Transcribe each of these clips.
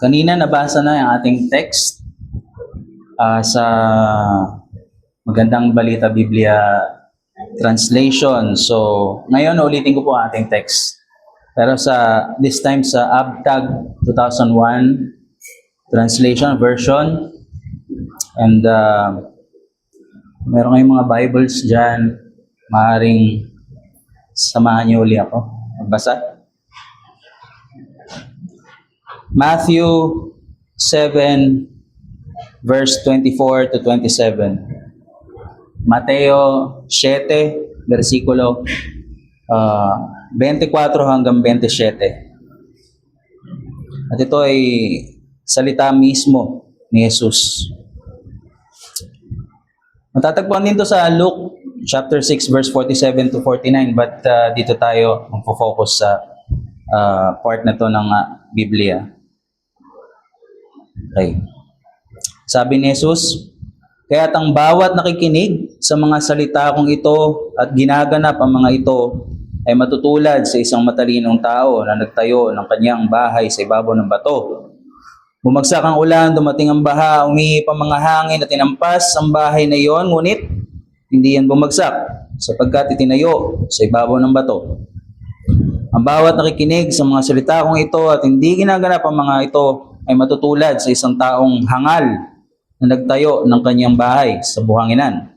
Kanina nabasa na yung ating text sa Magandang Balita Biblia Translation. So, ngayon ulitin ko po ang ating text. Pero this time sa ABTAG 2001 translation version. And meron kayong mga Bibles dyan. Maaaring samahan niyo uli ako. Magbasa. Matthew 7 verse 24 to 27. Mateo 7 versikulo 24 hanggang 27. At ito ay salita mismo ni Jesus. Matatagpuan din to sa Luke chapter 6 verse 47 to 49, but dito tayo magfo-focus sa part na to ng Biblia. Okay. Sabi ni Jesus, kaya't ang bawat nakikinig sa mga salita kong ito at ginaganap ang mga ito ay matutulad sa isang matalinong tao na nagtayo ng kanyang bahay sa ibabaw ng bato. Bumagsak ang ulan, dumating ang baha, umihip ang mga hangin at tinampas ang bahay na iyon, ngunit hindi yan bumagsak sapagkat itinayo sa ibabaw ng bato. Ang bawat nakikinig sa mga salita kong ito at hindi ginaganap ang mga ito ay matutulad sa isang taong hangal na nagtayo ng kanyang bahay sa buhanginan.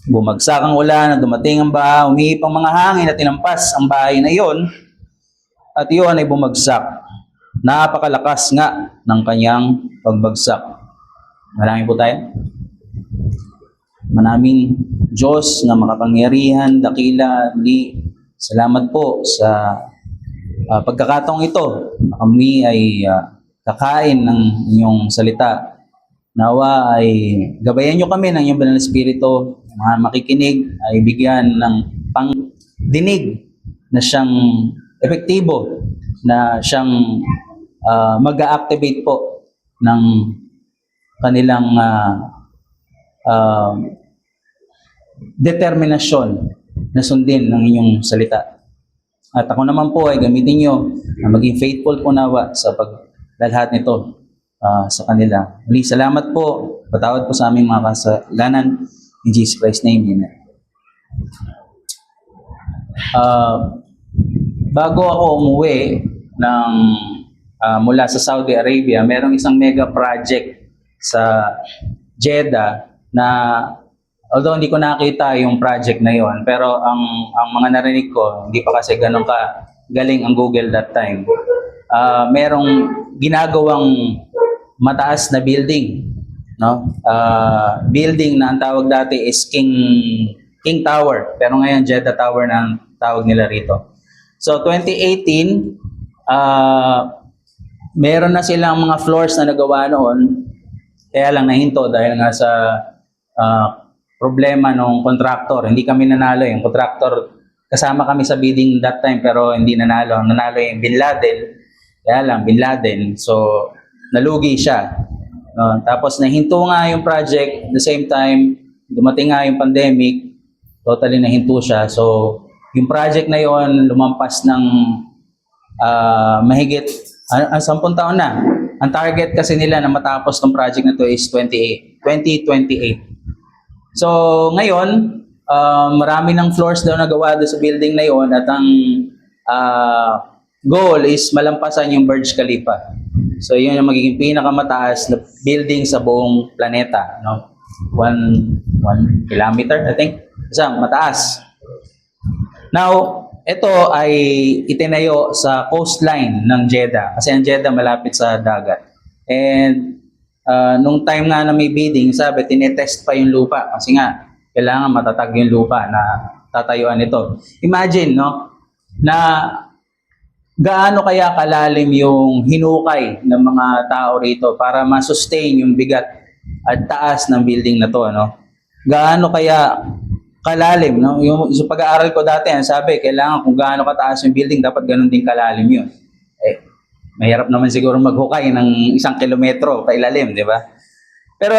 Bumagsak ang ulan at dumating ang baha, umihip ang mga hangin at tinampas ang bahay na iyon at iyon ay bumagsak. Napakalakas nga ng kanyang pagbagsak. Maraming po tayo. Manaming Diyos na makapangyarihan, dakila, salamat po sa pagkakataong ito. Kami ay kakain ng inyong salita. Nawa ay gabayan nyo kami ng iyong banal na espiritu. Mga makikinig ay bigyan ng pangdinig na siyang epektibo, na siyang mag-a-activate po ng kanilang determinasyon na sundin ng inyong salita. At ako naman po ay gamitin nyo na maging faithful po nawa sa paglalahad nito sa kanila. Muli, salamat po. Patawad po sa aming mga kasalanan. In Jesus Christ's name, amen. Bago ako umuwi mula sa Saudi Arabia, merong isang mega project sa Jeddah na although hindi ko nakita yung project na yon, pero ang mga narinig ko, hindi pa kasi ganun ka galing ang Google that time. Merong ginagawang mataas na building, no? Building na ang tawag dati is King Tower, pero ngayon Jeddah Tower na ang tawag nila rito. So 2018, meron na silang mga floors na nagawa noon, kaya lang nahinto dahil nga sa problema ng contractor. Hindi kami nanalo. Yung contractor, kasama kami sa bidding that time pero hindi nanalo. Nanalo yung Bin Laden, kaya lang Bin Laden, so nalugi siya. Tapos nahinto nga yung project, at the same time dumating nga yung pandemic, totally nahinto siya. So yung project na yon lumampas ng mahigit 10 taon na. Ang target kasi nila na matapos ng project na to is 2028. So ngayon, marami ng floors daw nagawa doon sa building na yon at ang goal is malampasan yung Burj Khalifa. So yun yung magiging pinakamataas na building sa buong planeta, no? 1 kilometer, I think. Isang mataas. Now, ito ay itinayo sa coastline ng Jeddah kasi ang Jeddah malapit sa dagat. And nung time nga na may bidding, sabi, tinetest pa yung lupa kasi nga kailangan matatag yung lupa na tatayuan ito. Imagine, no, na gaano kaya kalalim yung hinukay ng mga tao rito para ma-sustain yung bigat at taas ng building na to, no? Gaano kaya kalalim, no? Yung pag-aaral ko dati, sabi, kailangan kung gaano kataas yung building, dapat ganun din kalalim yun. Mahirap naman siguro maghukay ng 1 kilometro pailalim, di ba? Pero,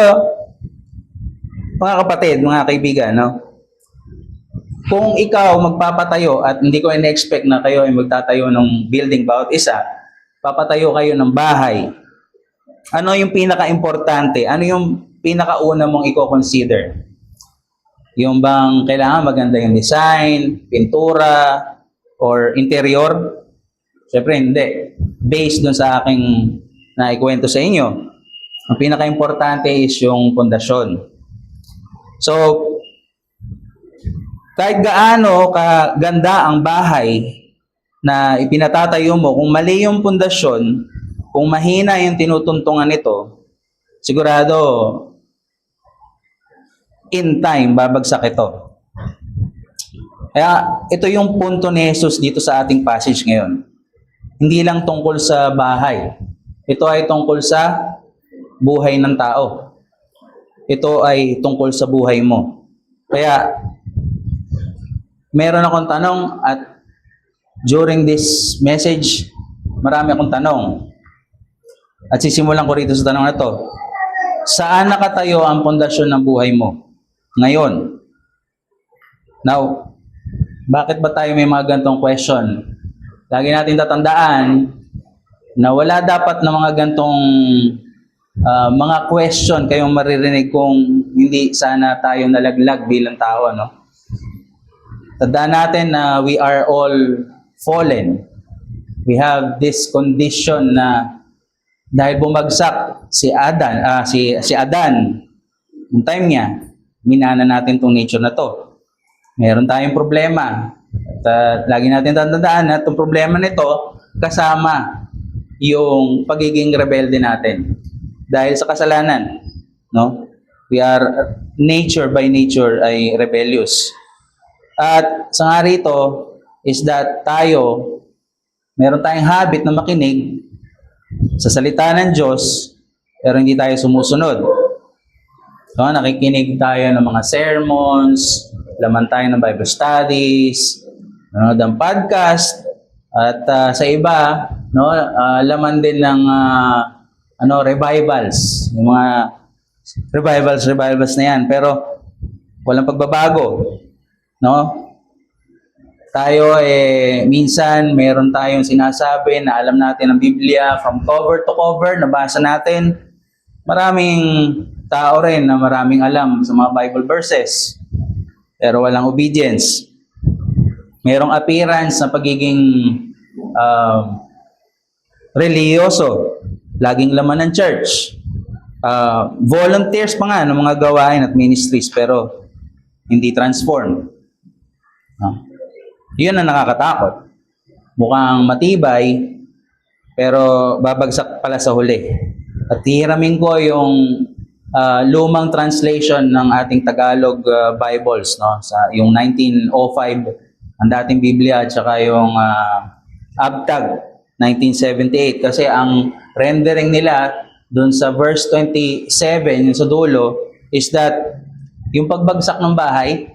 mga kapatid, mga kaibigan, no? Kung ikaw magpapatayo at hindi ko in-expect na kayo ay magtatayo ng building bawat isa, papatayo kayo ng bahay, ano yung pinaka-importante? Ano yung pinaka-una mong i-consider? Yung bang kailangan maganda yung design, pintura, or interior? Siyempre hindi. Based dun sa aking naikwento sa inyo, ang pinaka-importante is yung pundasyon. So, kahit gaano kaganda ang bahay na ipinatatayo mo, kung mali yung pundasyon, kung mahina yung tinutuntungan nito, sigurado in time babagsak ito. Kaya ito yung punto ni Jesus dito sa ating passage ngayon. Hindi lang tungkol sa bahay. Ito ay tungkol sa buhay ng tao. Ito ay tungkol sa buhay mo. Kaya meron akong tanong at during this message, marami akong tanong. At sisimulan ko rito sa tanong na to. Saan nakatayo ang pundasyon ng buhay mo ngayon? Now, bakit ba tayo may mga gantong question? Lagi natin tatandaan na wala dapat na mga gantong mga question kayong maririnig kung hindi sana tayo nalaglag bilang tao, no? Tandaan natin na we are all fallen. We have this condition na dahil bumagsak si Adan, si Adan, yung time niya, minana natin tong nature na to. Meron tayong problema. At lagi natin tatandaan na itong problema nito kasama yung pagiging rebelde natin. Dahil sa kasalanan, no? We are nature by nature ay rebellious. At sa nga rito is that tayo, meron tayong habit na makinig sa salita ng Diyos, pero hindi tayo sumusunod. So, nakikinig tayo ng mga sermons, laman tayo ng Bible studies, nanonood ng podcast, at sa iba, no, laman din ng revivals. Yung mga revivals na yan, pero walang pagbabago. No? Tayo minsan meron tayong sinasabi na alam natin ang Biblia from cover to cover, nabasa natin. Maraming tao rin na maraming alam sa mga Bible verses, pero walang obedience. Merong appearance na pagiging religyoso, laging laman ng church. Volunteers pa nga ng mga gawain at ministries, pero hindi transform. Yun ang nakakatakot. Mukhang matibay, pero babagsak pala sa huli. At hiramin ko yung lumang translation ng ating Tagalog Bibles, no? Yung 1905, ang dating Biblia, at saka yung Abtag 1978. Kasi ang rendering nila dun sa verse 27, yung sa dulo, is that yung pagbagsak ng bahay,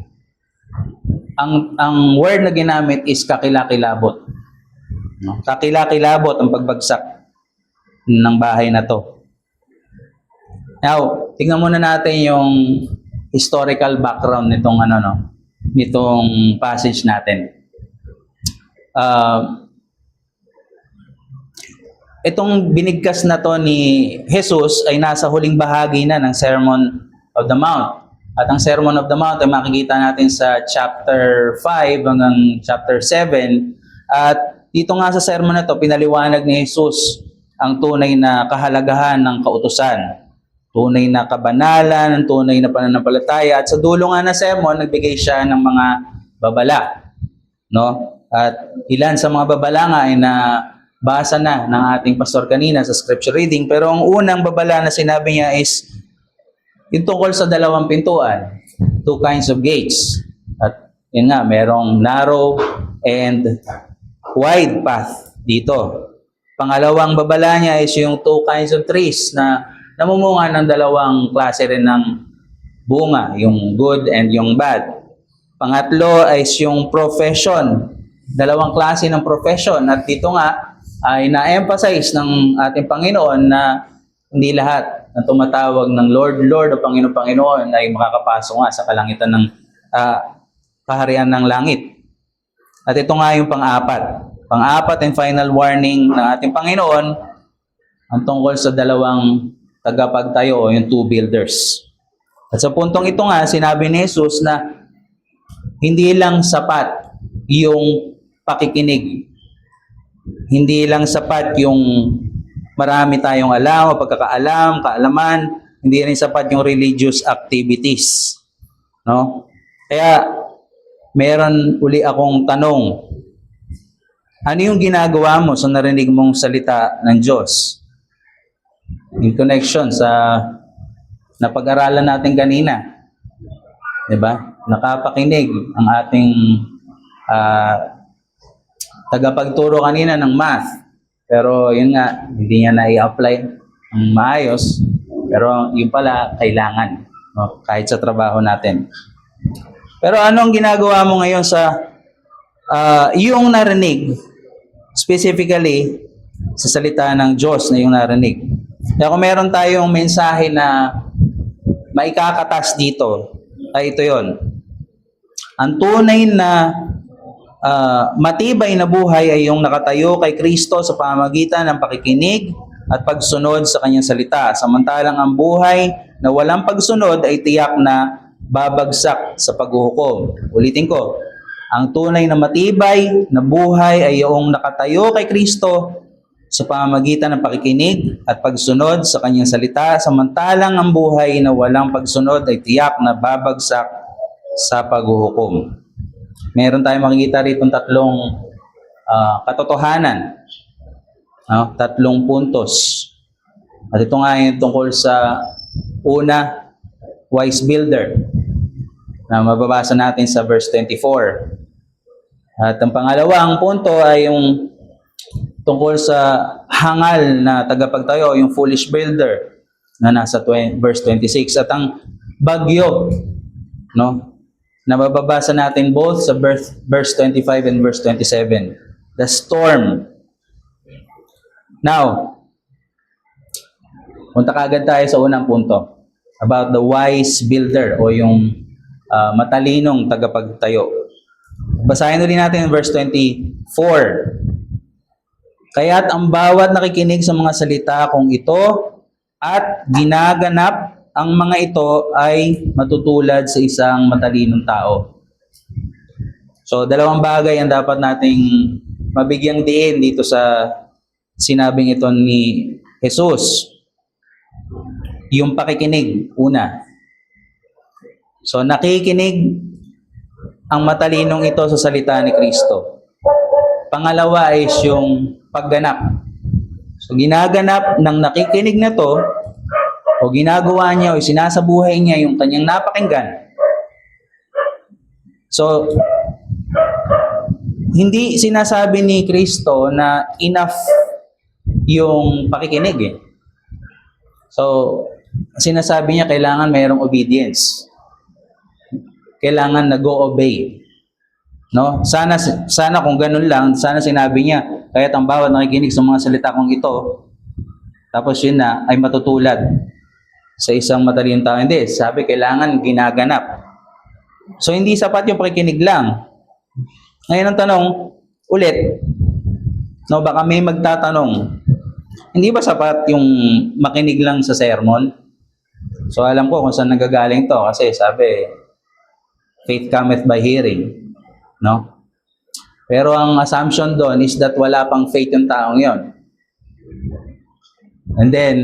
ang word na ginamit is kakilakilabot. No? Kakilakilabot ang pagbagsak ng bahay na to. Now, tingnan muna natin yung historical background nitong nitong passage natin. Itong binigkas na to ni Jesus ay nasa huling bahagi na ng Sermon of the Mount. At ang Sermon of the Mount ay makikita natin sa chapter 5 hanggang chapter 7. At dito nga sa sermon na to, pinaliwanag ni Jesus ang tunay na kahalagahan ng kautusan, tunay na kabanalan, tunay na pananampalataya. At sa dulo nga na sermon, nagbigay siya ng mga babala. No? At ilan sa mga babala nga ay nabasa na ng ating pastor kanina sa scripture reading. Pero ang unang babala na sinabi niya is yung tungkol sa dalawang pintuan, two kinds of gates. At yun nga, merong narrow and wide path dito. Pangalawang babala niya is yung two kinds of trees na namumunga ng dalawang klase rin ng bunga, yung good and yung bad. Pangatlo is yung profession, dalawang klase ng profession. At dito nga ay na-emphasize ng ating Panginoon na hindi lahat na tumatawag ng Lord, Lord o Panginoon, Panginoon ay makakapasok nga sa kalangitan ng kaharian ng langit. At ito nga yung pang-apat. Pang-apat and final warning ng ating Panginoon ang tungkol sa dalawang tagapagtayo o yung two builders. At sa puntong ito nga, sinabi ni Jesus na hindi lang sapat yung pakikinig. Hindi lang sapat yung marami tayong alam o pagkakaalam, kaalaman. Hindi rin sapat yung religious activities. No? Kaya, meron uli akong tanong. Ano yung ginagawa mo sa narinig mong salita ng Diyos? In connection sa napag-aralan natin kanina. Diba? Nakapakinig ang ating tagapagturo kanina ng math. Pero yun nga, hindi niya na-i-apply ang maayos. Pero yun pala, kailangan. No? Kahit sa trabaho natin. Pero anong ginagawa mo ngayon sa yung narinig, specifically sa salita ng Diyos na yung narinig? Kaya kung meron tayong mensahe na maikakatas dito, ay ito yon. Ang tunay na matibay na buhay ay yung nakatayo kay Kristo sa pamamagitan ng pakikinig at pagsunod sa kanyang salita. Samantalang ang buhay na walang pagsunod ay tiyak na babagsak sa paghuhukom. Ulitin ko, ang tunay na matibay na buhay ay yung nakatayo kay Kristo sa pamamagitan ng pakikinig at pagsunod sa kanyang salita. Samantalang ang buhay na walang pagsunod ay tiyak na babagsak sa paghuhukom. Meron tayong makikita rito tatlong katotohanan. Tatlong puntos. At ito nga yung tungkol sa una, wise builder, na mababasa natin sa verse 24. At ang pangalawang punto ay yung tungkol sa hangal na tagapagtayo, yung foolish builder, na nasa verse 26. At ang bagyo, no, na mababasa natin both sa verse 25 and verse 27. The storm. Now, punta kaagad tayo sa unang punto about the wise builder o yung matalinong tagapagtayo. Basahin ulit natin verse 24. Kaya't ang bawat nakikinig sa mga salita kong ito at ginaganap ang mga ito ay matutulad sa isang matalinong tao. So, dalawang bagay ang dapat nating mabigyang diin dito sa sinabing ito ni Jesus. Yung pakikinig, una. So, nakikinig ang matalinong ito sa salita ni Kristo. Pangalawa is yung pagganap. So, ginaganap ng nakikinig na to o ginagawa niya o sinasabuhay niya yung kanyang napakinggan. So, hindi sinasabi ni Kristo na enough yung pakikinig eh. So, sinasabi niya kailangan mayroong obedience. Kailangan nag-o-obey. No? Sana kung ganun lang, sana sinabi niya, kaya't ang bawat nakikinig sa mga salita kong ito, tapos yun na, ay matutulad sa isang matalinong tao. Hindi, sabi kailangan ginaganap. So, hindi sapat yung pakikinig lang. Ngayon ang tanong, ulit, no, baka may magtatanong, hindi ba sapat yung makinig lang sa sermon? So, alam ko kung saan nagagaling to kasi sabi, faith cometh by hearing. No? Pero ang assumption doon is that wala pang faith yung taong yon. And then,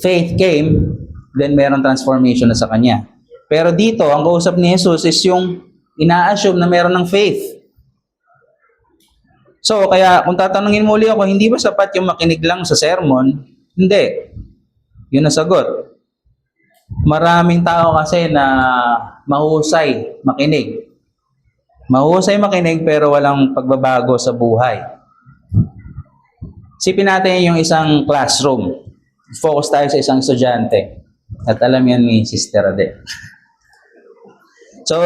faith came, then meron transformation na sa kanya. Pero dito, ang kausap ni Jesus is yung ina-assume na meron ng faith. So, kaya kung tatanungin muli ako, hindi ba sapat yung makinig lang sa sermon? Hindi. Yun ang sagot. Maraming tao kasi na mahusay makinig. Mahusay makinig pero walang pagbabago sa buhay. Sipin natin yung isang classroom. Focus tayo sa isang estudyante. At alam yan ni Sister Ade. So,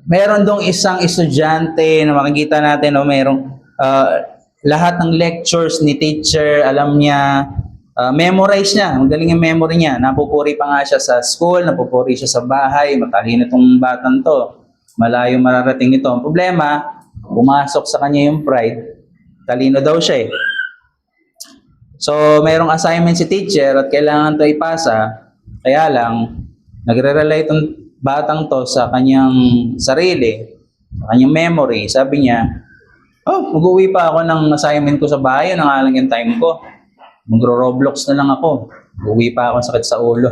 meron dong isang estudyante na makikita natin, no, merong lahat ng lectures ni teacher, alam niya, memorize niya, magaling yung memory niya. Napupuri pa nga siya sa school, napupuri siya sa bahay, matalino itong batang to. Malayo mararating nito. Ang problema, pumasok sa kanya yung pride, talino daw siya eh. So, mayroong assignment si teacher at kailangan to ipasa. Kaya lang, nagre-rely itong batang to sa kanyang sarili, sa kanyang memory. Sabi niya, mag-uwi pa ako ng assignment ko sa bahay. Yun ang alang yung time ko. Magro-Roblox na lang ako. Uwi pa ako, sakit sa ulo.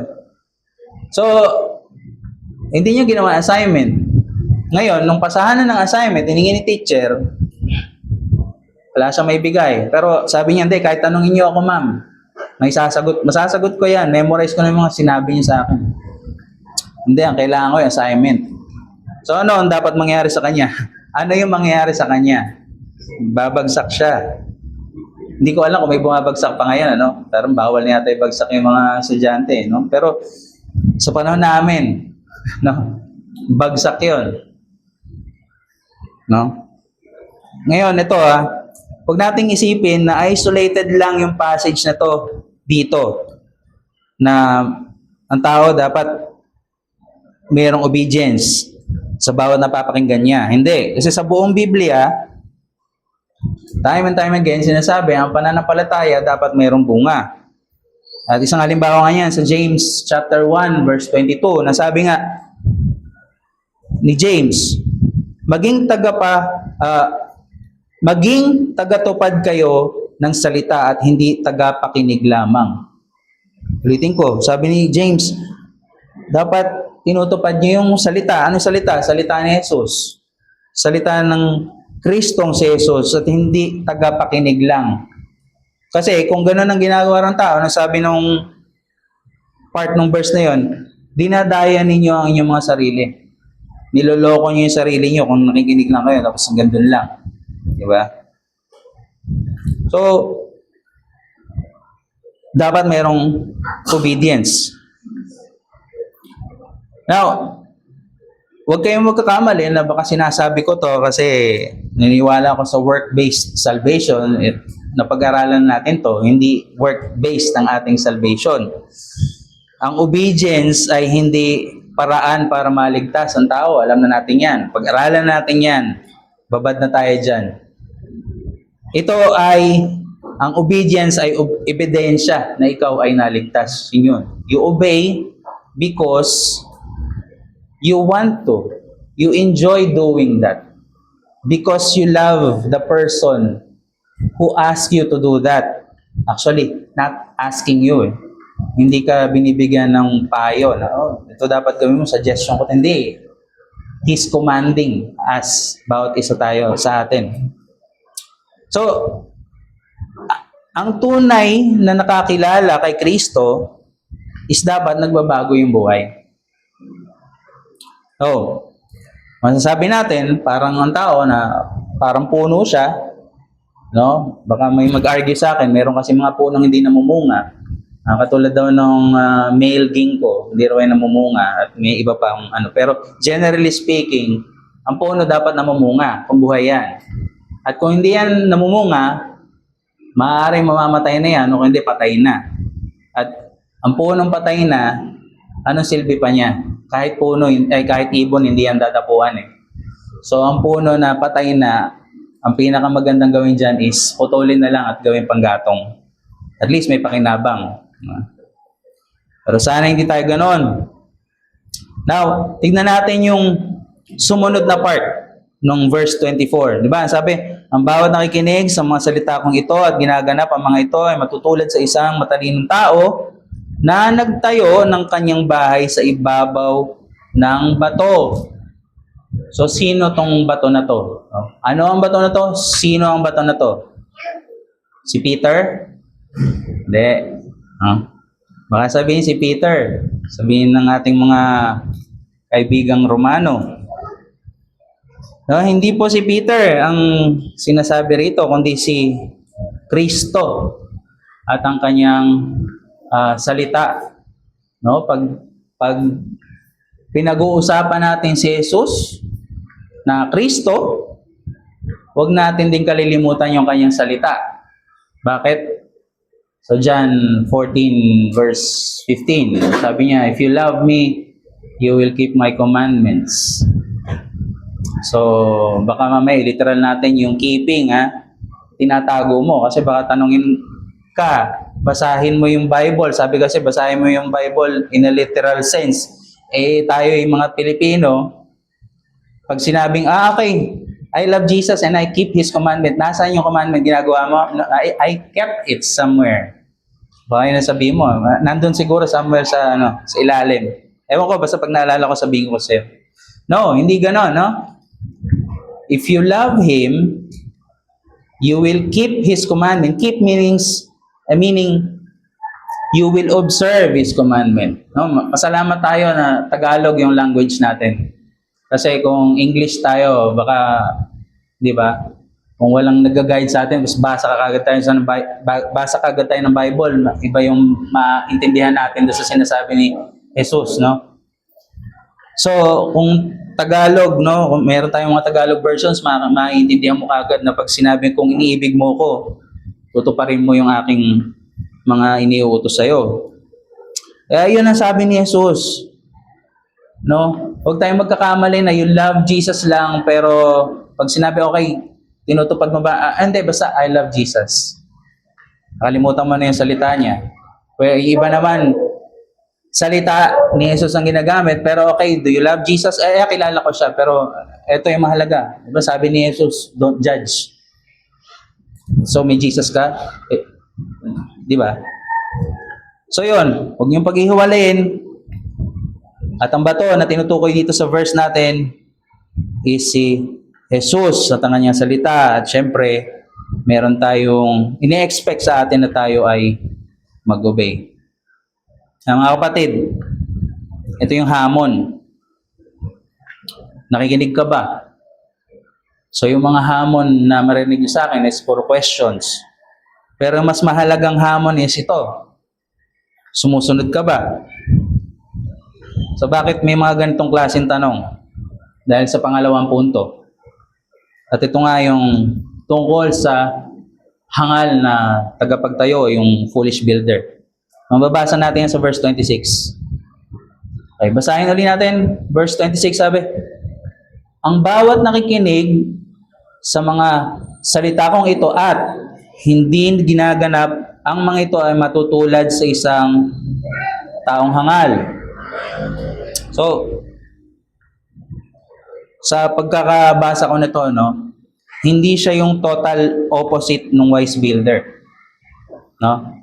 So, hindi niya ginawa assignment. Ngayon, nung pasahan na ng assignment, hiningi ni teacher, wala siya may bigay. Pero sabi niya, hindi, kahit tanongin niyo ako, ma'am, masasagot ko yan. Memorize ko na yung mga sinabi niya sa akin. Hindi, ang kailangan ko yung assignment. So ano ang dapat mangyari sa kanya? Ano yung mangyayari sa kanya? Babagsak siya. Hindi ko alam kung may bumabagsak pa ngayon, ano? Pero bawal na yata ibagsak yung mga estudyante, no? Pero sa panahon namin, no? Bagsak yun. No? Ngayon, ito huwag nating isipin na isolated lang yung passage na to dito. Na ang tao dapat mayroong obedience sa bawat napapakinggan niya. Hindi. Kasi sa buong Biblia, time and time again, sinasabi, ang pananampalataya dapat mayroong bunga. At isang halimbawa nga yan sa James chapter 1 verse 22, nasabi nga ni James, maging tagatupad kayo ng salita at hindi tagapakinig lamang. Ulitin ko, sabi ni James, dapat tinutupad niyo yung salita. Ano salita? Salita ni Jesus. Salita ng Kristong si Jesus at hindi tagapakinig lang. Kasi kung gano'n ang ginagawa ng tao, sabi nung part ng verse na yon, dinadaya ninyo ang inyong mga sarili. Niloloko niyo yung sarili niyo kung nakikinig lang kayo tapos hanggang doon lang. Di ba? So, dapat mayroong obedience. Now, huwag kayong magkakamali na baka sinasabi ko to kasi naniniwala ako sa work-based salvation. Napag-aralan natin to, hindi work-based ang ating salvation. Ang obedience ay hindi paraan para maligtas ang tao. Alam na natin yan. Pag-aralan natin yan, babad na tayo dyan. Ito ay, ang obedience ay ebidensya na ikaw ay naligtas. Yun. You obey because you want to. You enjoy doing that. Because you love the person who asked you to do that. Actually, not asking you. Hindi ka binibigyan ng payo na, ito dapat gawin mo, suggestion ko. Hindi. He's commanding us, bawat isa tayo sa atin. So, ang tunay na nakakilala kay Kristo is dapat nagbabago yung buhay. Masasabi natin, parang ang tao na parang puno siya, no? Baka may mag-argue sa akin, meron kasi mga punong hindi namumunga. Katulad daw ng male ginkgo, hindi raw ay namumunga at may iba pang ano. Pero generally speaking, ang puno dapat namumunga kung buhay yan. At kung hindi yan namumunga, maaaring mamamatay na yan o kung hindi patay na. At ang punong patay na, anong silbi pa niya? Kahit puno, kahit ibon, hindi yan dadapuan eh. So ang puno na patay na, ang pinakamagandang gawin dyan is putulin na lang at gawin panggatong. At least may pakinabang. Pero sana hindi tayo ganon. Now, tignan natin yung sumunod na part ng verse 24. Diba? Sabi, ang bawat nakikinig sa mga salita kong ito at ginaganap ang mga ito ay matutulad sa isang matalinong tao na nagtayo ng kanyang bahay sa ibabaw ng bato. So, sino tong bato na to? Ano ang bato na to? Sino ang bato na to? Si Peter? Hindi. Baka sabihin si Peter. Sabihin ng ating mga kaibigang Romano. No, hindi po si Peter ang sinasabi rito, kundi si Kristo at ang kanyang salita. No, pag pinag-uusapan natin si Jesus na Kristo, huwag natin din kalilimutan yung kanyang salita. Bakit? So John 14 verse 15, sabi niya, if you love me, you will keep my commandments. So, baka mamaya literal natin yung keeping, tinatago mo. Kasi baka tanungin ka, basahin mo yung Bible. Sabi kasi, basahin mo yung Bible in a literal sense. Eh, tayo yung mga Pilipino, pag sinabing, okay, I love Jesus and I keep His commandment. Nasaan yung commandment ginagawa mo? No, I kept it somewhere. Baka yun ang sabihin mo. Nandun siguro somewhere sa ilalim. Ewan ko, basta pag naalala ko, sabihin ko sa'yo. No, hindi ganon, no? If you love Him, you will keep His commandment. Keep meaning you will observe His commandment. No? Pasalamat tayo na Tagalog yung language natin. Kasi kung English tayo, baka, di ba, kung walang nag-guide sa atin, basa kagad tayo ng Bible, iba yung maintindihan natin doon sa sinasabi ni Jesus, no? So, kung Tagalog, no, kung meron tayong mga Tagalog versions, maintindihan mo kagad na pag sinabi kong iniibig mo ko, tutuparin mo yung aking mga iniuutos sa'yo. Kaya yun ang sabi ni Jesus. No? Huwag tayong magkakamali na you love Jesus lang, pero pag sinabi, okay, tinutupad mo ba? Hindi, basta I love Jesus. Nakalimutan mo na yung salita niya. Kaya iba naman, salita ni Jesus ang ginagamit, pero okay, do you love Jesus? Kilala ko siya, pero ito yung mahalaga. Diba sabi ni Jesus, don't judge. So, may Jesus ka? Di ba? So, yun. Huwag niyong paghihiwalayin. At ang bato na tinutukoy dito sa verse natin is si Jesus sa tangan niyang salita. At syempre, meron tayong ini-expect sa atin na tayo ay mag-obey. Mga kapatid, ito yung hamon. Nakikinig ka ba? So yung mga hamon na marinig niyo sa akin is for questions. Pero mas mahalagang hamon is ito. Sumusunod ka ba? So bakit may mga ganitong klaseng tanong? Dahil sa pangalawang punto. At ito nga yung tungkol sa hangal na tagapagtayo, yung foolish builder. Mababasa natin yan sa verse 26. Okay, basahin ulit natin. Verse 26 sabi, ang bawat nakikinig sa mga salita kong ito at hindi ginaganap, ang mga ito ay matutulad sa isang taong hangal. So, sa pagkakabasa ko nito, no, hindi siya yung total opposite ng wise builder. No?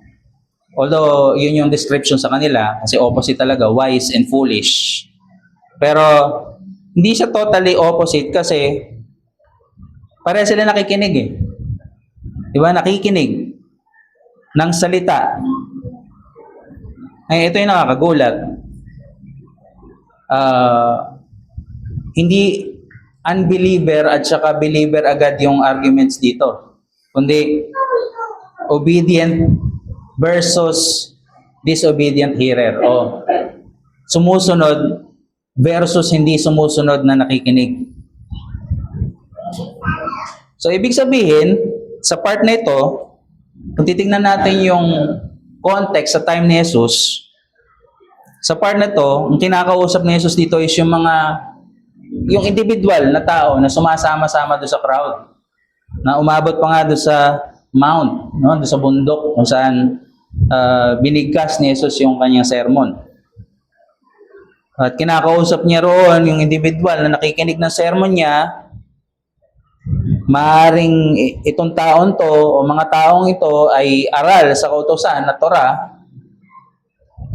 Although, yun yung description sa kanila, kasi opposite talaga, wise and foolish. Pero, hindi siya totally opposite kasi pareha sila nakikinig eh. Di ba? Nakikinig ng salita. Ay, ito yung nakakagulat. Hindi unbeliever at saka believer agad yung arguments dito. Kundi obedient versus disobedient hearer. O sumusunod versus hindi sumusunod na nakikinig. So, ibig sabihin, sa part na ito, kung titignan natin yung context sa time ni Jesus, sa part na to, ang kinakausap ni Jesus dito is yung individual na tao na sumasama-sama doon sa crowd. Na umabot pa nga doon sa mount, no? Doon sa bundok, kung saan binigkas ni Jesus yung kanyang sermon. At kinakausap niya roon yung individual na nakikinig ng sermon niya, maaring itong taon to o mga taong ito ay aral sa kautusan na Torah,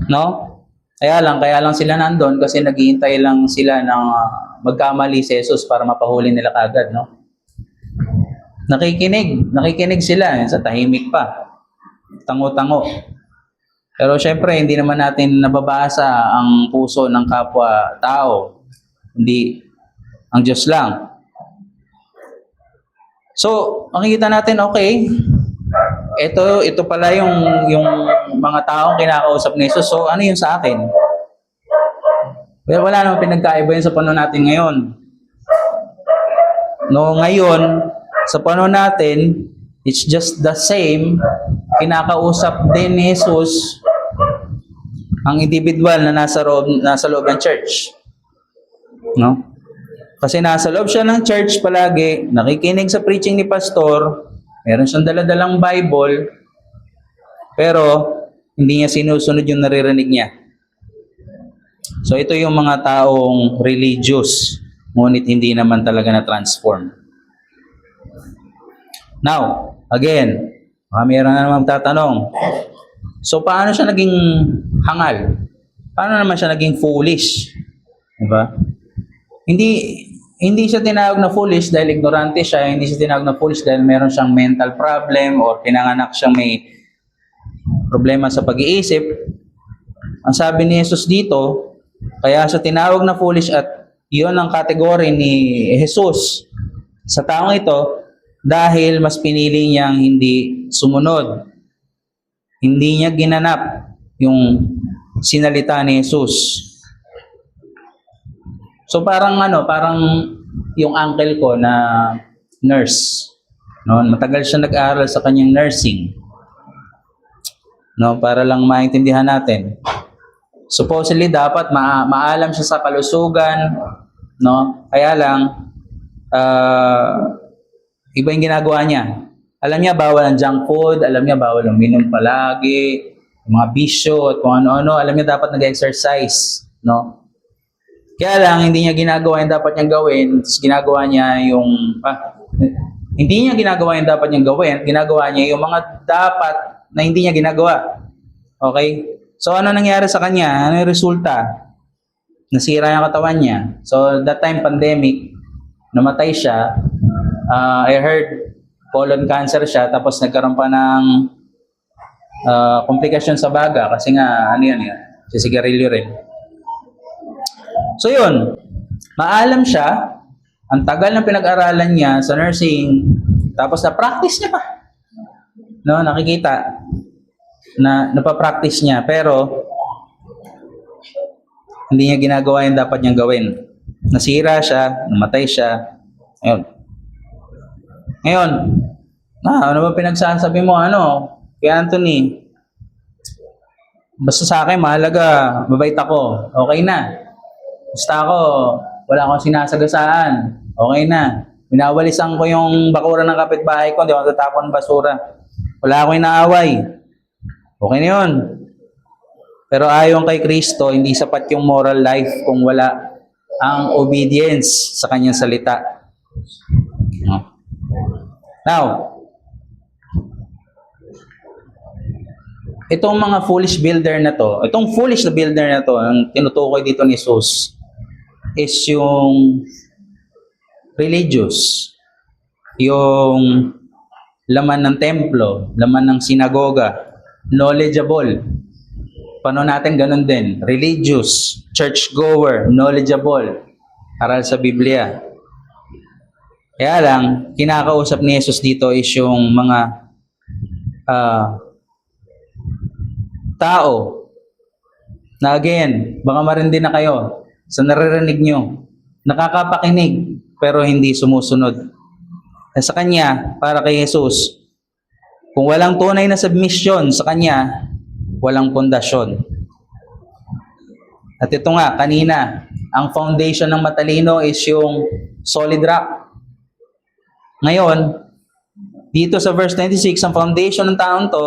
no? Kaya lang sila nandun kasi naghihintay lang sila ng magkamali si Jesus para mapahuli nila kagad, no? Nakikinig sila sa tahimik pa. Tango-tango. Pero syempre, hindi naman natin nababasa ang puso ng kapwa-tao. Hindi ang Diyos lang. So, makikita natin, okay, ito pala yung mga taong kinakausap ni Jesus. So, ano yung sa akin? Well, wala namang pinagkaiba yun sa panahon natin ngayon. No, ngayon, sa panahon natin, it's just the same. Kinakausap din ni Jesus ang individual na nasa loob ng church. No? Kasi nasa loob siya ng church palagi, nakikinig sa preaching ni pastor, Meron siyang daladalang Bible, pero hindi niya sinusunod yung naririnig niya. So ito yung mga taong religious, ngunit hindi naman talaga na-transform. Now, again, meron na naman tatanong, so paano siya naging hangal? Paano naman siya naging foolish? Diba? Hindi siya tinawag na foolish dahil ignorante siya, hindi siya tinawag na foolish dahil meron siyang mental problem or pinanganak siyang may problema sa pag-iisip. Ang sabi ni Jesus dito, kaya siya tinawag na foolish at iyon ang kategory ni Jesus sa taong ito dahil mas pinili niyang hindi sumunod. Hindi niya ginanap yung sinalita ni Jesus. So parang yung uncle ko na nurse, no, matagal siya nag-aral sa kanyang nursing. No, para lang maintindihan natin. Supposedly dapat maalam siya sa kalusugan, no? Kaya lang iba yung ginagawa niya. Alam niya bawal ang junk food, alam niya bawal uminom palagi, mga bisyo at kung ano-ano, alam niya dapat nag-exercise, no? Kaya lang, hindi niya ginagawa yung dapat niyang gawin, ginagawa niya yung, hindi niya ginagawa yung dapat niyang gawin, ginagawa niya yung mga dapat na hindi niya ginagawa. Okay? So, ano nangyari sa kanya? Ano yung resulta? Nasira yung katawan niya. So, that time, pandemic, namatay siya. I heard colon cancer siya, tapos nagkaroon pa ng komplikasyon sa baga, kasi nga, sisigarilyo rin. So yun, maalam siya, ang tagal ng pinag-aralan niya sa nursing, tapos na-practice niya pa. No, nakikita na napapractice niya, pero hindi niya ginagawa yung dapat niyang gawin. Nasira siya, namatay siya. Ngayon, ano ba pinagsasabi mo? Kaya Anthony, basta sa akin, mahalaga, mabait ako, okay na. Basta ako, wala akong sinasagasaan. Okay na. Minawalisan ko yung bakuran ng kapitbahay ko, hindi ako tatapon ng basura. Wala akong inaaway. Okay na yun. Pero ayon kay Kristo, hindi sapat yung moral life kung wala ang obedience sa kanyang salita. Now, itong mga foolish builder na to, itong foolish na builder na to, ang tinutukoy dito ni Jesus, is yung religious, yung laman ng templo, laman ng sinagoga, knowledgeable. Paano natin ganun din? Religious, churchgoer, knowledgeable, aral sa Biblia. Kaya lang, kinakausap ni Jesus dito is yung mga tao na again, baka marindi na kayo sa naririnig nyo, nakakapakinig pero hindi sumusunod. Sa kanya, para kay Jesus, kung walang tunay na submission sa kanya, walang pundasyon. At ito nga, kanina, ang foundation ng matalino is yung solid rock. Ngayon, dito sa verse 26, ang foundation ng taong to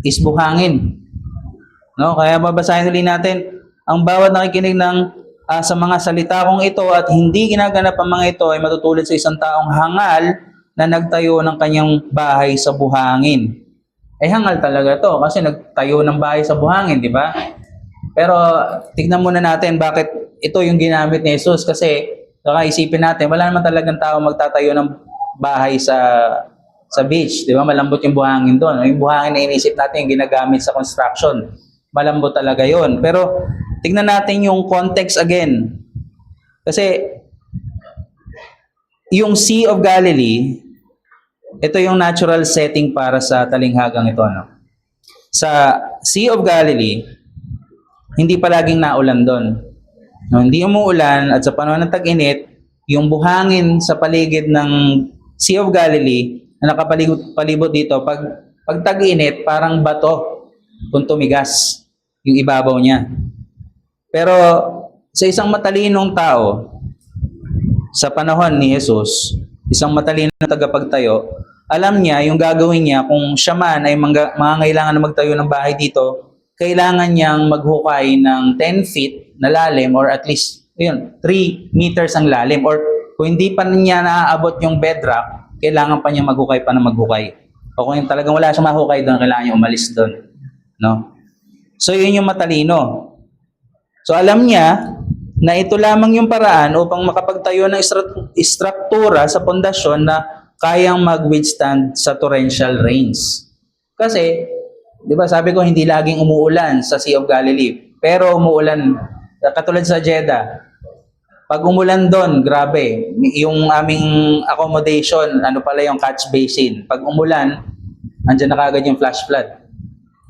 is buhangin. No? Kaya babasahin ulit natin, ang bawat nakikinig sa mga salita kong ito at hindi ginaganap ang mga ito ay matutulad sa isang taong hangal na nagtayo ng kanyang bahay sa buhangin. Hangal talaga to kasi nagtayo ng bahay sa buhangin, di ba? Pero tignan muna natin bakit ito yung ginamit ni Jesus, kasi isipin natin, wala naman talagang tao magtatayo ng bahay sa beach, di ba? Malambot yung buhangin doon. Yung buhangin na inisip natin yung ginagamit sa construction. Malambot talaga yon. Pero tignan natin yung context again. Kasi yung Sea of Galilee, ito yung natural setting para sa talinghagang ito. No? Sa Sea of Galilee, hindi palaging naulan doon. No, hindi umuulan at sa panahon ng tag-init, yung buhangin sa paligid ng Sea of Galilee na nakapalibot dito, pag tag-init, parang bato kung tumigas yung ibabaw niya. Pero sa isang matalinong tao, sa panahon ni Jesus, isang matalinong tagapagtayo, alam niya yung gagawin niya kung siya man ay mangangailangan na magtayo ng bahay dito, kailangan niyang maghukay ng 10 feet na lalim or at least 3 meters ang lalim, or kung hindi pa niya naaabot yung bedrock, kailangan pa niya maghukay pa na maghukay. O kung talagang wala siyang mahukay doon, kailangan niya umalis doon. No? So yun yung matalino. So alam niya na ito lamang yung paraan upang makapagtayo ng istruktura sa pundasyon na kayang mag-withstand sa torrential rains. Kasi, di ba sabi ko, hindi laging umuulan sa Sea of Galilee. Pero umuulan, katulad sa Jeddah. Pag umulan doon, grabe. Yung aming accommodation, ano pala yung catch basin. Pag umulan, andyan na kagad yung flash flood.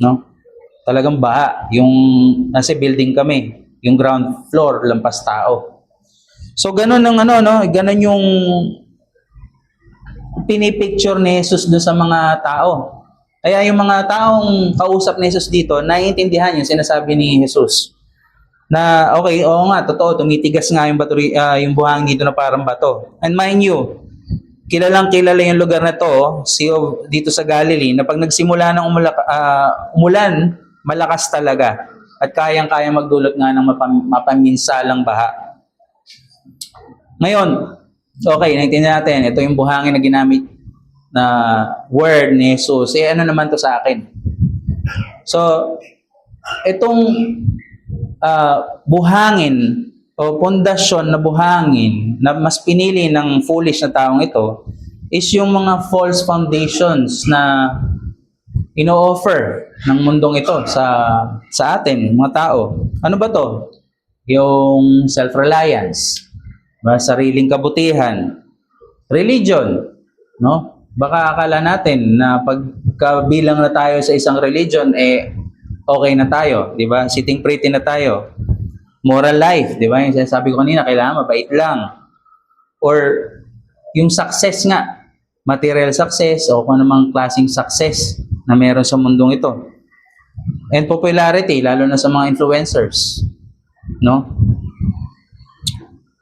No? Talagang baha. Yung, nasa building kami. Yung ground floor, lampas tao. So, ganun ang ganun yung pinipicture ni Jesus doon sa mga tao. Kaya yung mga taong kausap ni Jesus dito, naiintindihan yung sinasabi ni Jesus. Na okay, oo nga, totoo, tumitigas nga yung yung buhangin dito na parang bato. And mind you, kilalang kilala yung lugar na to, dito sa Galilee, na pag nagsimula ng umulan, malakas talaga. At kayang-kayang magdulot nga ng mapaminsalang baha. Ngayon, okay, naintindihan natin, ito yung buhangin na ginamit na word ni Jesus. Ano naman to sa akin? So, itong buhangin o pundasyon na buhangin na mas pinili ng foolish na taong ito is yung mga false foundations na ino-offer ng mundong ito sa atin, mga tao. Ano ba to? Yung self-reliance, sariling kabutihan, religion, no? Baka akala natin na pagkabilang na tayo sa isang religion, okay na tayo, di ba? Sitting pretty na tayo. Moral life, di ba? Yung sinasabi ko kanina, kailangan mabait lang. Or yung success nga, material success o kung anumang klaseng success na meron sa mundong ito. And popularity, lalo na sa mga influencers, no?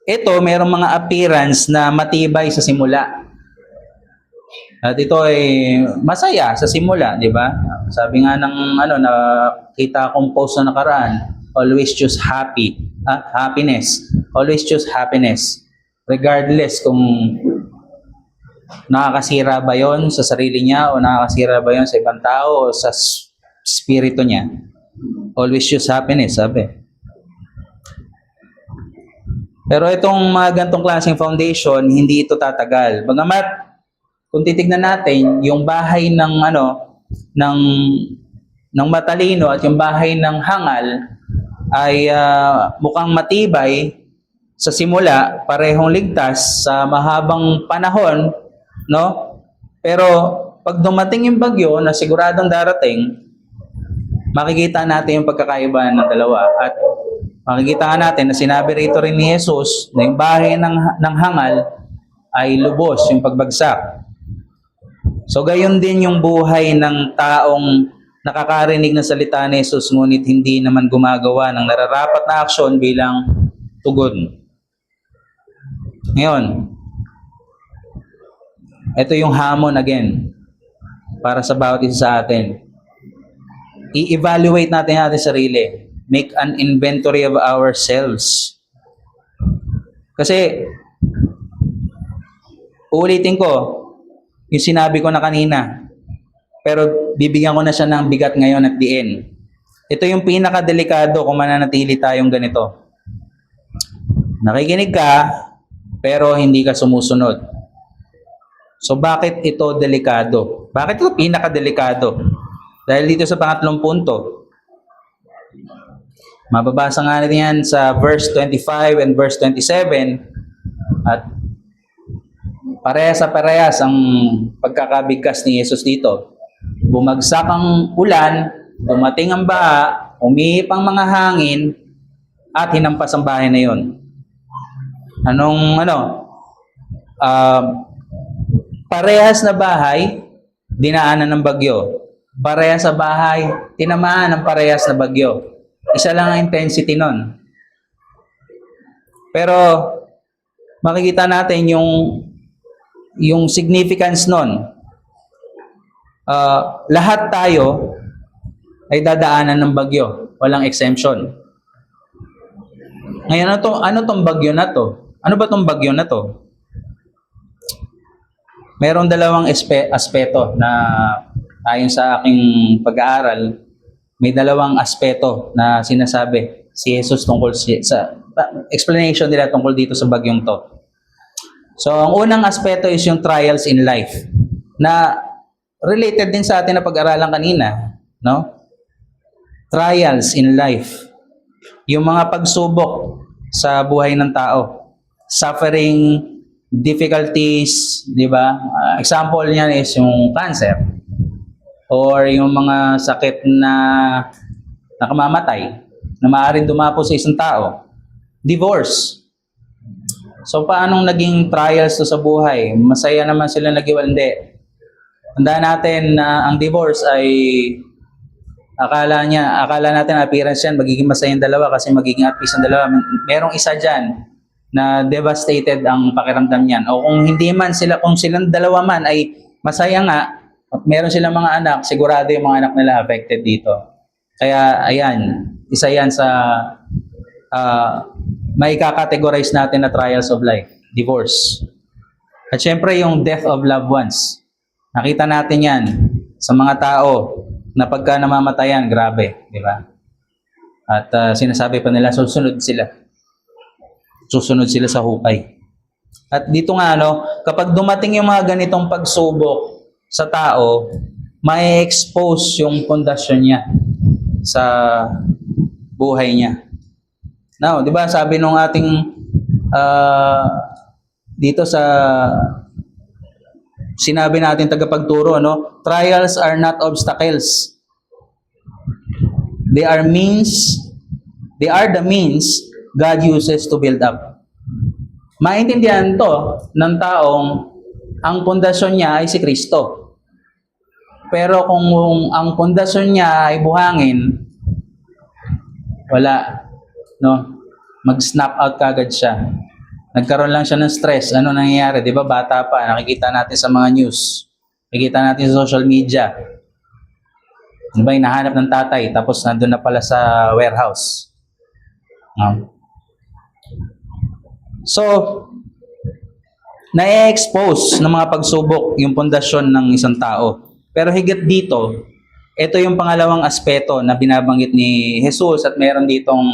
Ito, merong mga appearance na matibay sa simula. At ito ay masaya sa simula, di ba? Sabi nga ng nakita akong post na nakaraan, always choose happiness. Always choose happiness. Regardless kung nakakasira ba yon sa sarili niya o nakakasira ba yon sa ibang tao o sa spirito niya. Always choose happiness, sabi. Pero itong mga gantong klaseng foundation, hindi ito tatagal. Bagamat, kung titignan natin, yung bahay ng matalino at yung bahay ng hangal ay mukhang matibay sa simula, parehong ligtas sa mahabang panahon, no? Pero pag dumating yung bagyo na siguradong darating, makikita natin yung pagkakaiba ng dalawa. At makikita natin na sinabi rito rin ni Jesus na yung bahay ng hangal ay lubos, yung pagbagsak. So gayon din yung buhay ng taong nakakarinig ng salita ni Jesus ngunit hindi naman gumagawa ng nararapat na aksyon bilang tugon. Ngayon, ito yung hamon again para sa bawat isa sa atin. I-evaluate natin ating sarili. Make an inventory of ourselves. Kasi, uulitin ko, yung sinabi ko na kanina, pero bibigyan ko na siya ng bigat ngayon at the end. Ito yung pinakadelikado kung mananatili tayong ganito. Nakikinig ka, pero hindi ka sumusunod. So bakit ito delikado? Bakit ito pinakadelikado? Dahil dito sa pangatlong punto. Mababasa nga natin yan sa verse 25 and verse 27 at parehas ang pagkakabigkas ni Jesus dito. Bumagsak ang ulan, dumating ang baha, umihip ang mga hangin, at hinampas ang bahay na yon. Parehas na bahay, dinaanan ng bagyo. Parehas sa bahay, tinamaan ng parehas na bagyo. Isa lang ang intensity nun. Pero makikita natin yung significance nun. Lahat tayo ay dadaanan ng bagyo. Walang exemption. Ngayon, ano tong bagyo na to? Ano ba tong bagyo na to? Merong dalawang aspeto na ayon sa aking pag-aaral, may dalawang aspeto na sinasabi si Jesus tungkol sa explanation nila tungkol dito sa bagyong to. So, ang unang aspeto is yung trials in life na related din sa atin na pag-aralan kanina, no? Trials in life. Yung mga pagsubok sa buhay ng tao. Suffering, difficulties, di ba? Example niyan is yung cancer or yung mga sakit na nakamamatay na maaaring dumapo sa isang tao. Divorce. So, paanong naging trials to sa buhay? Masaya naman sila nag-iwal, hindi. Tandaan natin na ang divorce ay akala natin appearance yan, magiging masayang dalawa kasi magiging at peace ang dalawa. Merong isa dyan na devastated ang pakiramdam niyan. O kung hindi man sila, kung silang dalawa man ay masaya nga, at meron silang mga anak, sigurado yung mga anak nila affected dito. Kaya, ayan, isa yan sa may kakategorize natin na trials of life, divorce. At syempre yung death of loved ones. Nakita natin yan sa mga tao na pagka namamatayan, grabe, di ba? At sinasabi pa nila, susunod sila. Susunod sila sa hukay. At dito nga, kapag dumating yung mga ganitong pagsubok sa tao, may expose yung pundasyon niya sa buhay niya. Now, di ba, sabi nung ating dito sa sinabi natin tagapagturo, trials are not obstacles. They are the means God uses to build up. Maintindihan to ng taong ang pundasyon niya ay si Kristo. Pero kung ang pundasyon niya ay buhangin, wala, mag-snap out kagad siya. Nagkaroon lang siya ng stress. Ano nangyayari? Di ba bata pa, nakikita natin sa mga news. Nakikita natin sa social media. Di ba hinahanap ng tatay tapos nandun na pala sa warehouse. So, na-expose ng mga pagsubok yung pundasyon ng isang tao. Pero higit dito, ito yung pangalawang aspeto na binabanggit ni Jesus at meron ditong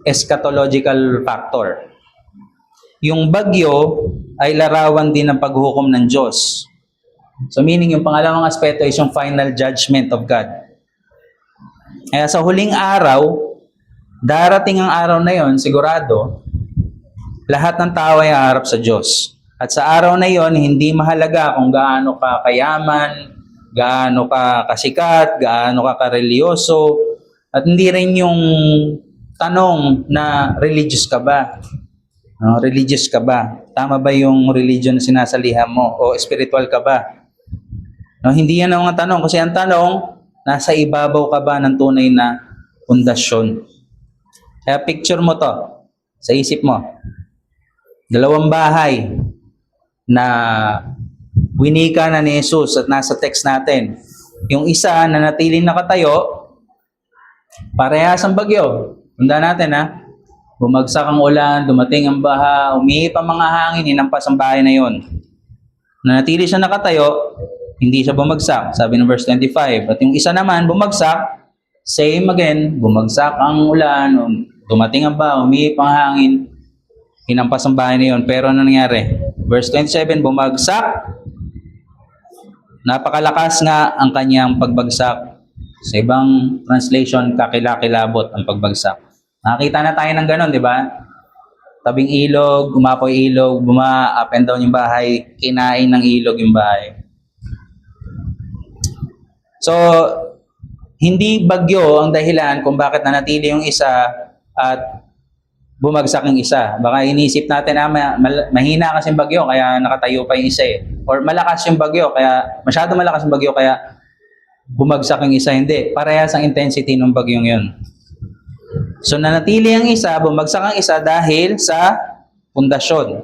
eschatological factor. Yung bagyo ay larawan din ng paghukom ng Diyos. So meaning yung pangalawang aspeto is yung final judgment of God. Kaya sa huling araw, darating ang araw na yon, sigurado, lahat ng tao ay haharap sa Diyos. At sa araw na yon, hindi mahalaga kung gaano ka kayaman, gaano ka kasikat, gaano ka kareliyoso, at hindi rin yung tanong na religious ka ba? Religious ka ba? Tama ba yung religion na sinasalihan mo? O spiritual ka ba? Hindi yan ang mga tanong. Kasi ang tanong, nasa ibabaw ka ba ng tunay na pundasyon? Kaya picture mo to sa isip mo. Dalawang bahay na winika na ni Jesus at nasa text natin. Yung isa na natiling nakatayo, parehas ang bagyo. Tandaan natin bumagsak ang ulan, dumating ang baha, umihip ang mga hangin, hinampas ang bahay na yon. Nanatili siya nakatayo, hindi siya bumagsak, sabi ng verse 25. At yung isa naman, bumagsak, same again, bumagsak ang ulan, dumating ang baha, umihip ang hangin, hinampas ang bahay na yon. Pero ano nangyari? Verse 27, bumagsak, napakalakas nga ang kanyang pagbagsak. Sa ibang translation, kakilakilabot ang pagbagsak. Nakita na tayo ng ganon, di ba? Tabing ilog, umapoy ilog, up and down yung bahay, kinain ng ilog yung bahay. So, hindi bagyo ang dahilan kung bakit nanatili yung isa at bumagsak yung isa. Baka inisip natin, mahina kasi yung bagyo, kaya nakatayo pa yung isa Or malakas yung bagyo, kaya masyado malakas yung bagyo, kaya bumagsak yung isa. Hindi, parehas ang intensity ng bagyong yun. So nanatili ang isa, bumagsak ang isa dahil sa pundasyon.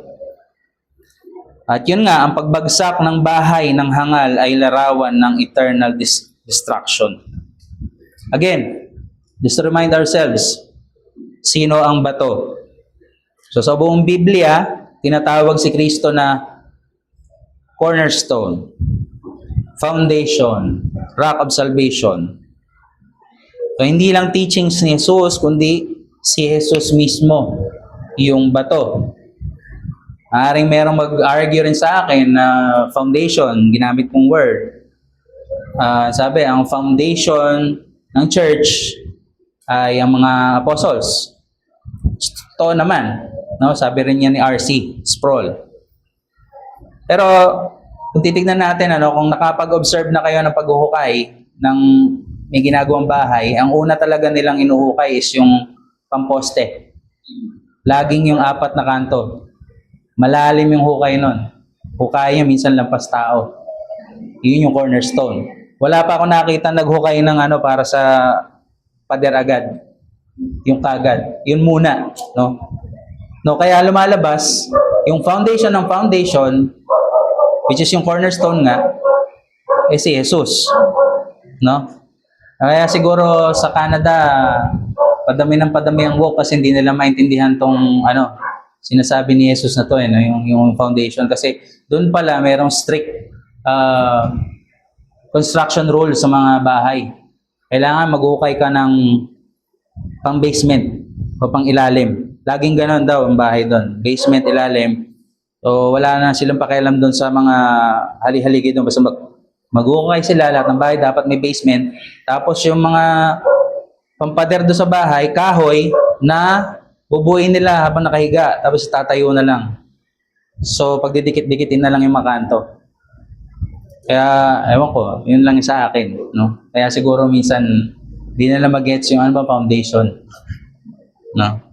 At yun nga, ang pagbagsak ng bahay ng hangal ay larawan ng eternal destruction. Again, just to remind ourselves, sino ang bato? So sa buong Biblia, tinatawag si Kristo na cornerstone, foundation, rock of salvation. So hindi lang teachings ni Jesus, kundi si Jesus mismo, yung bato. Maaaring merong mag-argue rin sa akin na foundation, ginamit kong word. Sabi, ang foundation ng church ay ang mga apostles. Totoo naman. No? Sabi rin niya ni R.C. Sproul. Pero kung titignan natin, kung nakapag-observe na kayo ng paghuhukay ng may ginagawang bahay, ang una talaga nilang inuhukay is yung pamposte. Laging yung 4 na kanto. Malalim yung hukay nun. Hukay yung minsan lampas tao. Yun yung cornerstone. Wala pa ako nakita naghukay ng para sa pader agad. Yung kagad. Yun muna. No, kaya lumalabas, yung foundation ng foundation, which is yung cornerstone nga, si Jesus. No? Kaya siguro sa Canada, padami ang woke kasi hindi nila maintindihan tong sinasabi ni Jesus na to, yung foundation. Kasi doon pala mayroong strict construction rule sa mga bahay. Kailangan maghukay ka ng pang basement o pang ilalim. Laging ganon daw ang bahay doon. Basement, ilalim. So wala na silang pakialam doon sa mga hali-haligi doon. Basta maghukay sila, lahat ng bahay dapat may basement. Tapos yung mga pampader doon sa bahay, kahoy na bubuin nila habang nakahiga. Tapos tatayo na lang. So pagdidikit-dikitin na lang yung mga kanto. Kaya ewan ko, yun lang sa akin. No? Kaya siguro minsan di nila mag-gets yung foundation. No?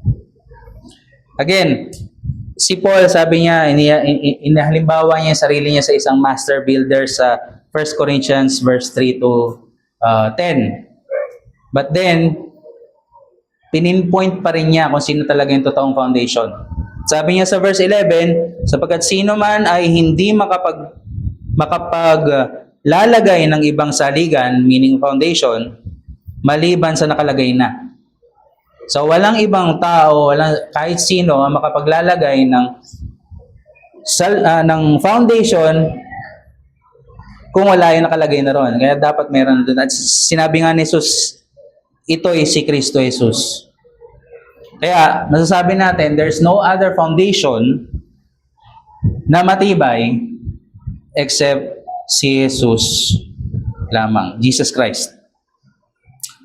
Again, si Paul, sabi niya, inahalimbawa niya yung sarili niya sa isang master builder sa 1 Corinthians verse 3 to 10. But then, pininpoint pa rin niya kung sino talaga yung totoong foundation. Sabi niya sa verse 11, sapagkat sino man ay hindi makapaglalagay ng ibang saligan, meaning foundation, maliban sa nakalagay na. So walang ibang tao, kahit sino ang makapaglalagay ng foundation kung wala yung nakalagay na ron. Kaya dapat meron doon. At sinabi nga ni Jesus, ito ay si Kristo Jesus. Kaya masasabi natin, there's no other foundation na matibay except si Jesus lamang, Jesus Christ.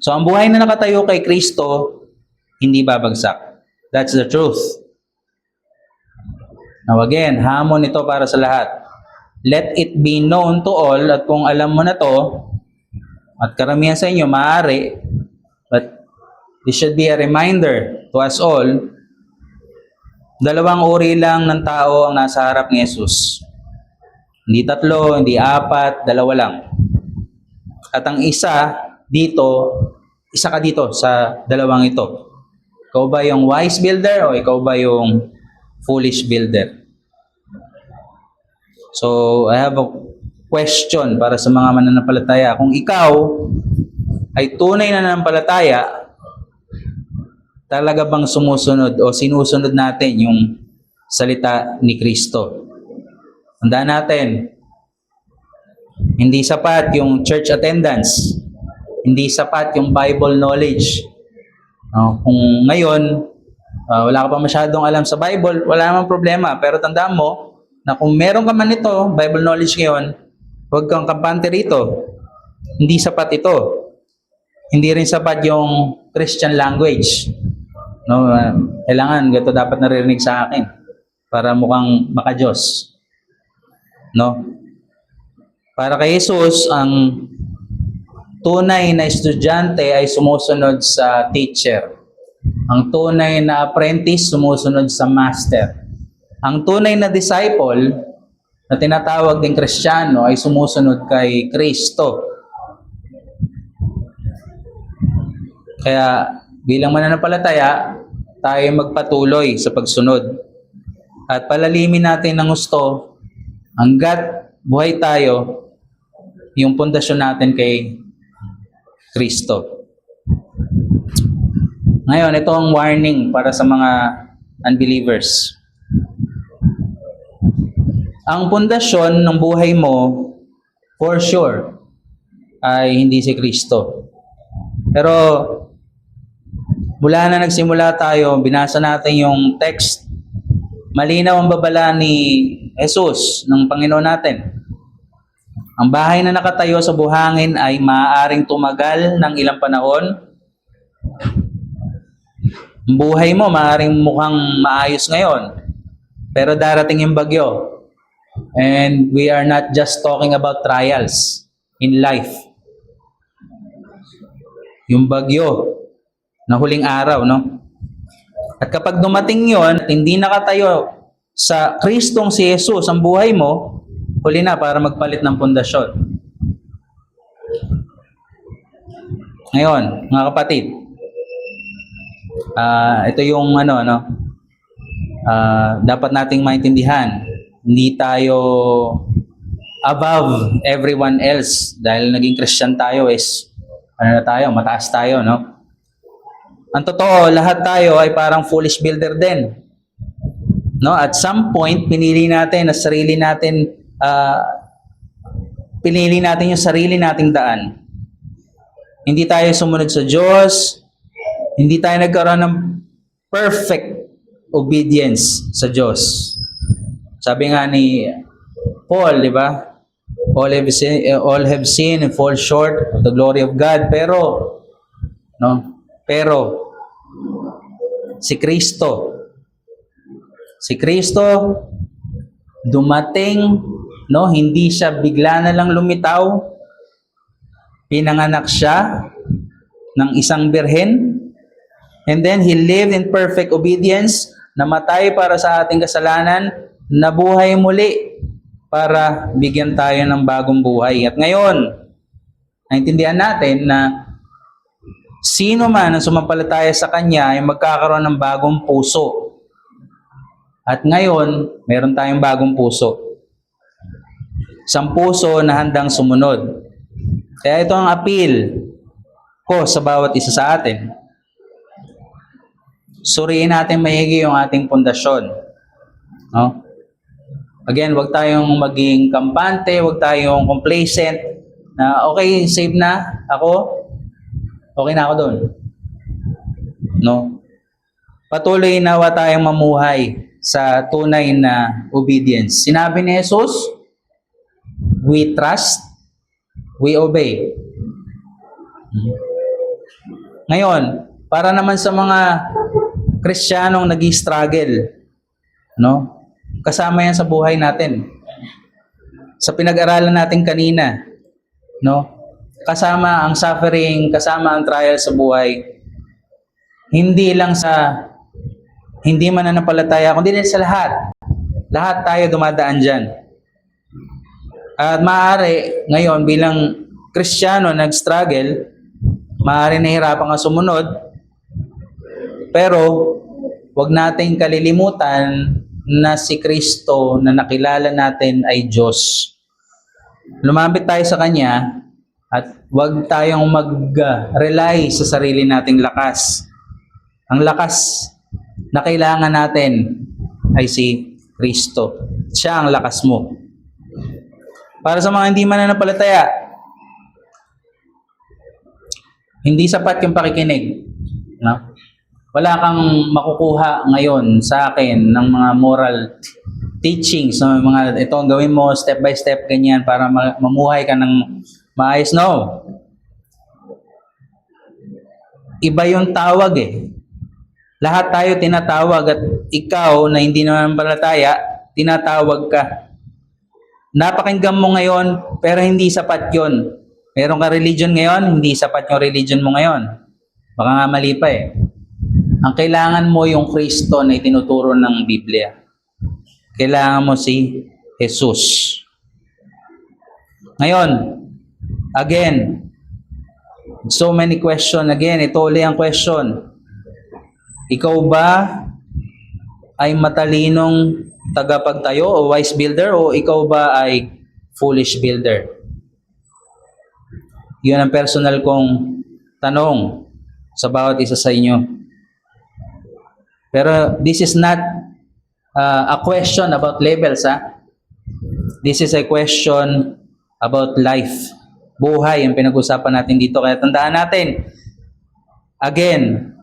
So ang buhay na nakatayo kay Kristo, hindi babagsak. That's the truth. Now again, hamon ito para sa lahat. Let it be known to all, at kung alam mo na to, at karamihan sa inyo, maaari, but this should be a reminder to us all, 2 uri lang ng tao ang nasa harap ni Jesus. Hindi 3, hindi 4, 2 lang. At ang isa ka dito sa 2 ito. Ikaw ba yung wise builder o ikaw ba yung foolish builder? So, I have a question para sa mga mananampalataya. Kung ikaw ay tunay na nananampalataya, talaga bang sumusunod o sinusunod natin yung salita ni Kristo? Tandaan natin, hindi sapat yung church attendance, hindi sapat yung Bible knowledge. Kung ngayon, wala ka pa masyadong alam sa Bible, wala namang problema. Pero tandaan mo, na kung meron ka man ito, Bible knowledge ngayon, huwag kang kampante rito. Hindi sapat ito. Hindi rin sapat yung Christian language. No, kailangan, gato dapat naririnig sa akin para mukhang maka-Diyos. No? Para kay Jesus, ang tunay na estudyante ay sumusunod sa teacher. Ang tunay na apprentice sumusunod sa master. Ang tunay na disciple na tinatawag ding Kristiyano ay sumusunod kay Kristo. Kaya bilang mananampalataya, tayo magpatuloy sa pagsunod. At palalimin natin ng gusto Hanggat buhay tayo, yung pundasyon natin kay Kristo. Ngayon, ito ang warning para sa mga unbelievers. Ang pundasyon ng buhay mo, for sure, ay hindi si Kristo. Pero, mula na nagsimula tayo, binasa natin yung text, malinaw ang babala ni Jesus, ng Panginoon natin. Ang bahay na nakatayo sa buhangin ay maaaring tumagal ng ilang panahon. Ang buhay mo maaaring mukhang maayos ngayon, pero darating yung bagyo. And we are not just talking about trials in life. Yung bagyo na huling araw, no? At kapag dumating yon, hindi nakatayo sa Kristong si Jesus ang buhay mo, huli na para magpalit ng pundasyon. Ngayon, mga kapatid, ito yung dapat nating maintindihan. Hindi tayo above everyone else dahil naging Christian tayo is mataas tayo, no? Ang totoo, lahat tayo ay parang foolish builder din. No? At some point, pinili natin yung sarili nating daan. Hindi tayo sumunod sa Diyos, hindi tayo nagkaroon ng perfect obedience sa Diyos. Sabi nga ni Paul, di ba? All have sinned and fall short of the glory of God. Pero si Kristo dumating, hindi siya bigla na lang lumitaw. Pinanganak siya ng isang birhen. And then He lived in perfect obedience, namatay para sa ating kasalanan, nabuhay muli para bigyan tayo ng bagong buhay. At ngayon, naintindihan natin na sino man ang sumampalataya sa Kanya ay magkakaroon ng bagong puso. At ngayon, meron tayong bagong puso. Isang puso na handang sumunod. Kaya ito ang appeal ko sa bawat isa sa atin. Suriin natin maigi yung ating pundasyon. No? Again, huwag tayong maging kampante, huwag tayong complacent na okay, save na ako, okay na ako doon. No? Patuloy nawa tayong mamuhay sa tunay na obedience. Sinabi ni Jesus, we trust, we obey. Ngayon, para naman sa mga Kristiyanong nag-struggle, no? Kasama yan sa buhay natin. Sa pinag-aralan natin kanina, no? Kasama ang suffering, kasama ang trial sa buhay. Hindi lang sa hindi mananampalataya, kundi din sa lahat. Lahat tayo dumadaan dyan. At maaari, ngayon bilang Kristiyano nag-struggle, maaari nahirapan ka sumunod, pero wag nating kalilimutan na si Kristo na nakilala natin ay Diyos. Lumapit tayo sa Kanya at wag tayong mag-rely sa sarili nating lakas. Ang lakas na kailangan natin ay si Kristo. Siya ang lakas mo. Para sa mga hindi mananampalataya, hindi sapat yung pakikinig. No? Wala kang makukuha ngayon sa akin ng mga moral teachings, no? Mga itong gawin mo step by step ganyan para mamuhay ka ng maayos. No. Iba yung tawag eh. Lahat tayo tinatawag at ikaw na hindi naman palataya, tinatawag ka. Napakinggan mo ngayon pero hindi sapat yon. Meron ka religion ngayon, hindi sapat yung religion mo ngayon. Baka nga mali pa eh. Ang kailangan mo yung Kristo na itinuturo ng Biblia. Kailangan mo si Jesus. Ngayon, again, so many questions. Again, ito ulit ang question. Ikaw ba ay matalinong tagapagtayo o wise builder o ikaw ba ay foolish builder? Yun ang personal kong tanong sa bawat isa sa inyo. Pero this is not a question about labels, ha? This is a question about life. Buhay ang pinag-usapan natin dito. Kaya tandaan natin, again,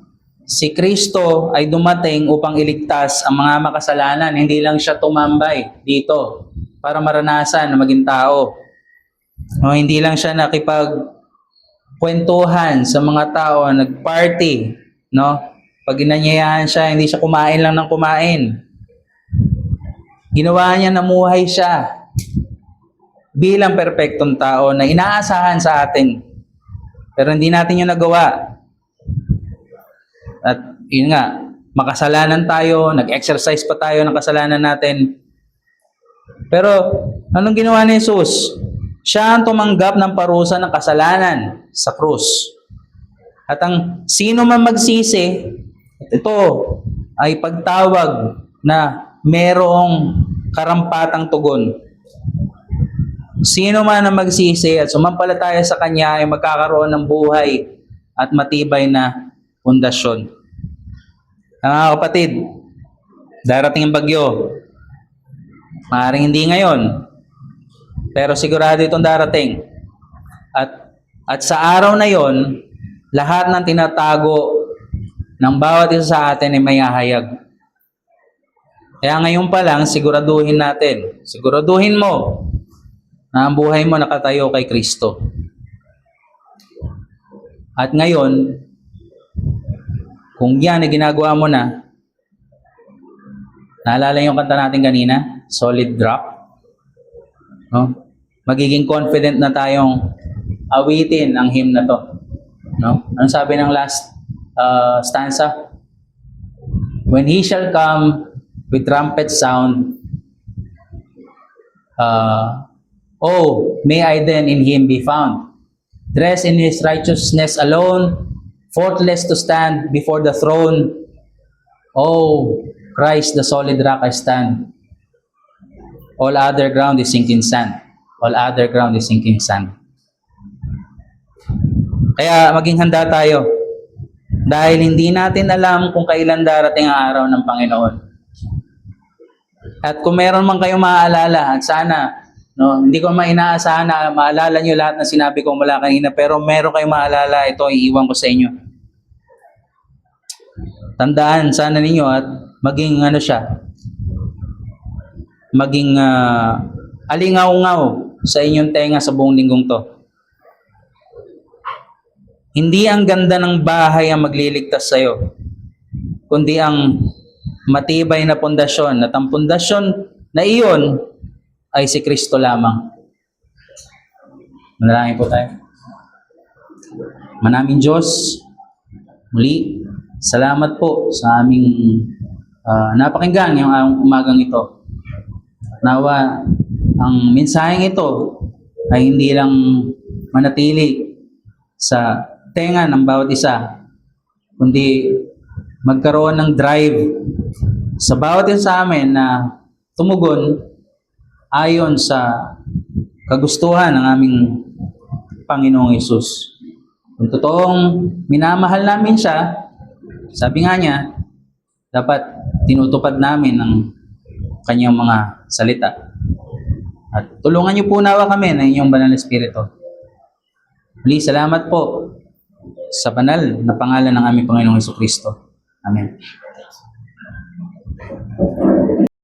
si Kristo ay dumating upang iligtas ang mga makasalanan. Hindi lang siya tumambay dito para maranasan na maging tao. No, hindi lang siya nakipagkwentuhan sa mga tao, nagparty, no? Pag inanyayahan siya, hindi siya kumain lang ng kumain. Ginawa niya, namuhay siya bilang perpektong tao na inaasahan sa atin. Pero hindi natin yung nagawa. At yun nga, makasalanan tayo, nag-exercise pa tayo ng kasalanan natin. Pero anong ginawa ni Jesus? Siya ang tumanggap ng parusa ng kasalanan sa krus. At ang sino man magsisi, ito ay pagtawag na merong karampatang tugon. Sino man ang magsisi at sumampalataya sa Kanya ay magkakaroon ng buhay at matibay na pundasyon. Mga kapatid, darating ang bagyo. Maaaring hindi ngayon, pero sigurado itong darating. At sa araw na yon, lahat ng tinatago ng bawat isa sa atin ay may hahayag. Kaya ngayon pa lang, siguraduhin natin, siguraduhin mo na ang buhay mo nakatayo kay Kristo. At ngayon, kung yan ay ginagawa mo na, naalala yung kanta natin kanina, Solid Rock, no? Magiging confident na tayong awitin ang hymn na to. No? Anong sabi ng last stanza? When He shall come with trumpet sound, oh, may I then in Him be found, dressed in His righteousness alone, faultless to stand before the throne. Oh, Christ, the solid rock I stand. All other ground is sinking sand. All other ground is sinking sand. Kaya maging handa tayo. Dahil hindi natin alam kung kailan darating ang araw ng Panginoon. At kung meron man kayong maaalala, at sana, no, hindi ko mainaasahan na maalala nyo lahat ng sinabi ko mula kanina, pero meron kayong maalala, ito iiwan ko sa inyo. Tandaan sana ninyo at maging maging alingaw-ngaw sa inyong tenga sa buong linggong to. Hindi ang ganda ng bahay ang magliligtas sa iyo, kundi ang matibay na pundasyon, at ang pundasyon na iyon ay si Kristo lamang. Manalangin po tayo. Manaming Diyos, muli, salamat po sa aming napakinggan yung umagang ito. Nawa, ang mensaheng ito ay hindi lang manatili sa tenga ng bawat isa, kundi magkaroon ng drive sa bawat isa sa amin na tumugon ayon sa kagustuhan ng aming Panginoong Hesus. Kung totoong minamahal namin siya, sabi nga niya, dapat tinutupad namin ang kanyang mga salita. At tulungan niyo po nawa kami ng inyong banal na Espiritu. Muli, salamat po sa banal na pangalan ng aming Panginoong Hesukristo. Amen.